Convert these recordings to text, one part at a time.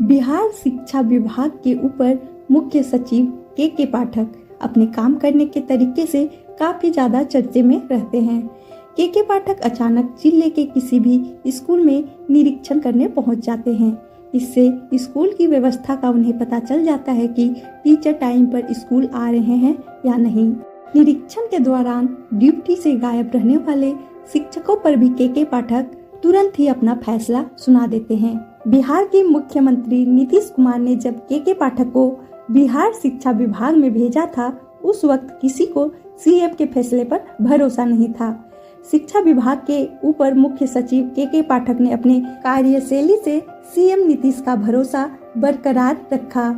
बिहार शिक्षा विभाग के ऊपर मुख्य सचिव के पाठक अपने काम करने के तरीके से काफी ज्यादा चर्चे में रहते हैं। के पाठक अचानक जिले के किसी भी स्कूल में निरीक्षण करने पहुंच जाते हैं। इससे स्कूल की व्यवस्था का उन्हें पता चल जाता है कि टीचर टाइम पर स्कूल आ रहे हैं या नहीं। निरीक्षण के दौरान ड्यूटी से गायब रहने वाले शिक्षकों पर भी के पाठक तुरंत ही अपना फैसला सुना देते हैं। बिहार के मुख्यमंत्री नीतीश कुमार ने जब के पाठक को बिहार शिक्षा विभाग में भेजा था, उस वक्त किसी को सीएम के फैसले पर भरोसा नहीं था। शिक्षा विभाग के ऊपर मुख्य सचिव के पाठक ने अपने कार्यशैली से सीएम नीतीश का भरोसा बरकरार रखा।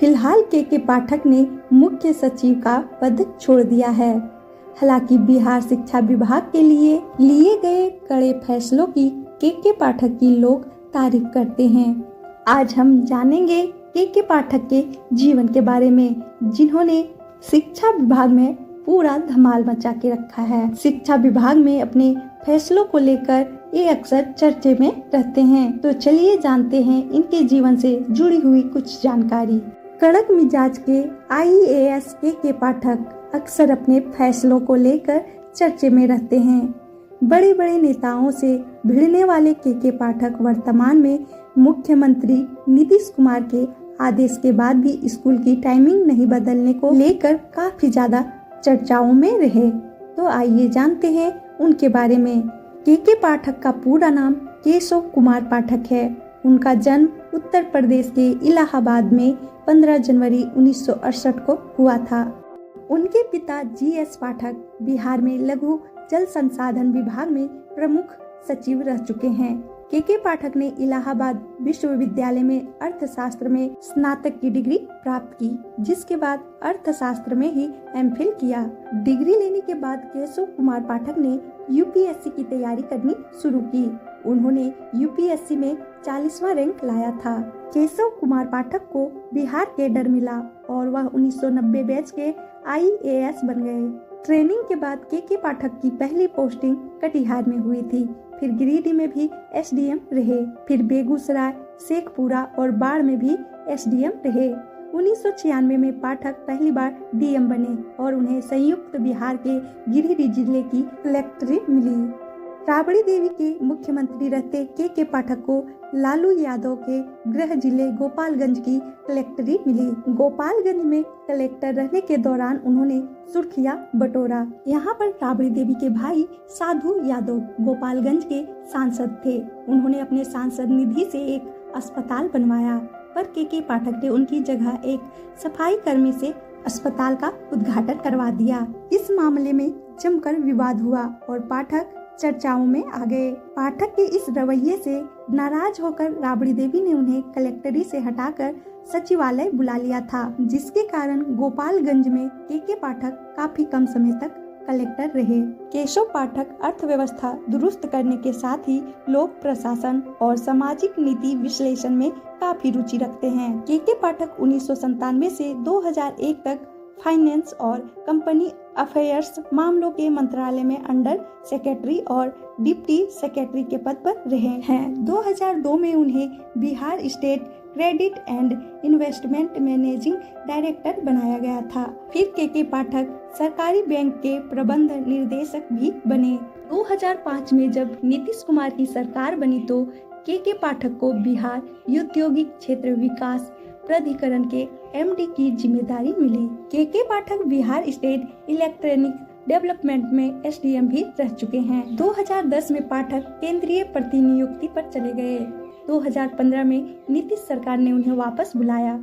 फिलहाल के पाठक ने मुख्य सचिव का पद छोड़ दिया है। हालांकि बिहार शिक्षा विभाग के लिए गए कड़े फैसलों की के पाठक की लोग तारीफ करते हैं। आज हम जानेंगे के पाठक के जीवन के बारे में, जिन्होंने शिक्षा विभाग में पूरा धमाल मचा के रखा है। शिक्षा विभाग में अपने फैसलों को लेकर ये अक्सर चर्चे में रहते हैं। तो चलिए जानते हैं इनके जीवन से जुड़ी हुई कुछ जानकारी। कड़क मिजाज के IAS के पाठक अक्सर अपने फैसलों को लेकर चर्चे में रहते हैं। बड़े बड़े नेताओं से भिड़ने वाले के पाठक वर्तमान में मुख्यमंत्री नीतीश कुमार के आदेश के बाद भी स्कूल की टाइमिंग नहीं बदलने को लेकर काफी ज्यादा चर्चाओं में रहे। तो आइए जानते हैं उनके बारे में। के पाठक का पूरा नाम केशव कुमार पाठक है। उनका जन्म उत्तर प्रदेश के इलाहाबाद में 15 जनवरी 1968 को हुआ था। उनके पिता GS पाठक बिहार में लघु जल संसाधन विभाग में प्रमुख सचिव रह चुके हैं। के पाठक ने इलाहाबाद विश्वविद्यालय में अर्थशास्त्र में स्नातक की डिग्री प्राप्त की, जिसके बाद अर्थशास्त्र में ही MPhil किया। डिग्री लेने के बाद केशव कुमार पाठक ने UPSC की तैयारी करनी शुरू की। उन्होंने UPSC में 40वां रैंक लाया था। केशव कुमार पाठक को बिहार कैडर मिला और वह 1990 बैच के IAS बन गए। ट्रेनिंग के बाद के पाठक की पहली पोस्टिंग कटिहार में हुई थी। फिर गिरिडीह में भी SDM रहे। फिर बेगूसराय, शेखपुरा और बाढ़ में भी SDM रहे। 1996 में पाठक पहली बार DM बने और उन्हें संयुक्त बिहार के गिरिडीह जिले की कलेक्टरेट मिली। राबड़ी देवी के मुख्यमंत्री रहते के पाठक को लालू यादव के गृह जिले गोपालगंज की कलेक्टरेट मिली। गोपालगंज में कलेक्टर रहने के दौरान उन्होंने सुर्खियां बटोरा। यहाँ पर राबड़ी देवी के भाई साधु यादव गोपालगंज के सांसद थे। उन्होंने अपने सांसद निधि से एक अस्पताल बनवाया, पर के पाठक ने उनकी जगह एक सफाई कर्मी से अस्पताल का उद्घाटन करवा दिया। इस मामले में जमकर विवाद हुआ और पाठक चर्चाओं में आ गए। पाठक के इस रवैये से नाराज होकर राबड़ी देवी ने उन्हें कलेक्टरी से हटाकर सचिवालय बुला लिया था, जिसके कारण गोपालगंज में के पाठक काफी कम समय तक कलेक्टर रहे। केशव पाठक अर्थव्यवस्था दुरुस्त करने के साथ ही लोक प्रशासन और सामाजिक नीति विश्लेषण में काफी रुचि रखते हैं। के पाठक 1997 से 2001 तक फाइनेंस और कंपनी अफेयर्स मामलों के मंत्रालय में अंडर सेक्रेटरी और डिप्टी सेक्रेटरी के पद पर रहे हैं। 2002 में उन्हें Bihar state credit and investment managing director बनाया गया था। फिर के पाठक सरकारी बैंक के प्रबंध निर्देशक भी बने। 2005 में जब नीतीश कुमार की सरकार बनी तो के पाठक को बिहार औद्योगिक क्षेत्र विकास प्राधिकरण के MD की जिम्मेदारी मिली। के पाठक बिहार स्टेट इलेक्ट्रॉनिक डेवलपमेंट में SDM भी रह चुके हैं। 2010 में पाठक केंद्रीय प्रतिनियुक्ति पर चले गए। 2015 में नीतीश सरकार ने उन्हें वापस बुलाया।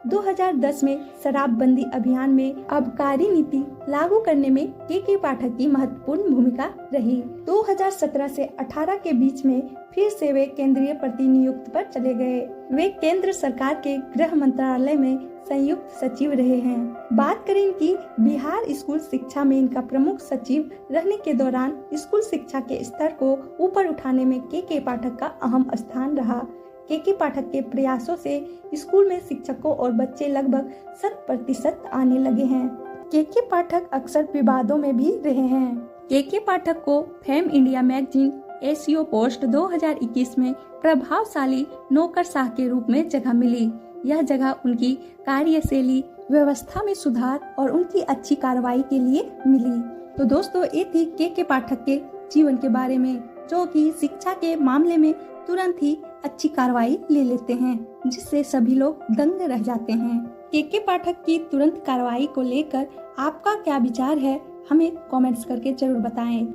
2010 में शराबबंदी अभियान में आबकारी नीति लागू करने में के पाठक की महत्वपूर्ण भूमिका रही। 2017 से 18 के बीच में फिर से वे केंद्रीय प्रतिनियुक्त पर चले गए। वे केंद्र सरकार के गृह मंत्रालय में संयुक्त सचिव रहे हैं। बात करें इनकी बिहार स्कूल शिक्षा में इनका प्रमुख सचिव रहने के दौरान स्कूल शिक्षा के स्तर को ऊपर उठाने में के पाठक का अहम स्थान रहा। के पाठक के प्रयासों से स्कूल में शिक्षकों और बच्चे लगभग 100% आने लगे हैं। के पाठक अक्सर विवादों में भी रहे हैं। के पाठक को fame India magazine SEO post 2021 में प्रभावशाली नौकरशाह के रूप में जगह मिली। यह जगह उनकी कार्यशैली, व्यवस्था में सुधार और उनकी अच्छी कार्रवाई के लिए मिली। तो दोस्तों, ये थी के पाठक के जीवन के बारे में, जो कि शिक्षा के मामले में तुरंत ही अच्छी कार्रवाई ले लेते हैं, जिससे सभी लोग दंग रह जाते हैं। के पाठक की तुरंत कार्रवाई को लेकर आपका क्या विचार है, हमें कमेंट्स करके जरूर बताएं।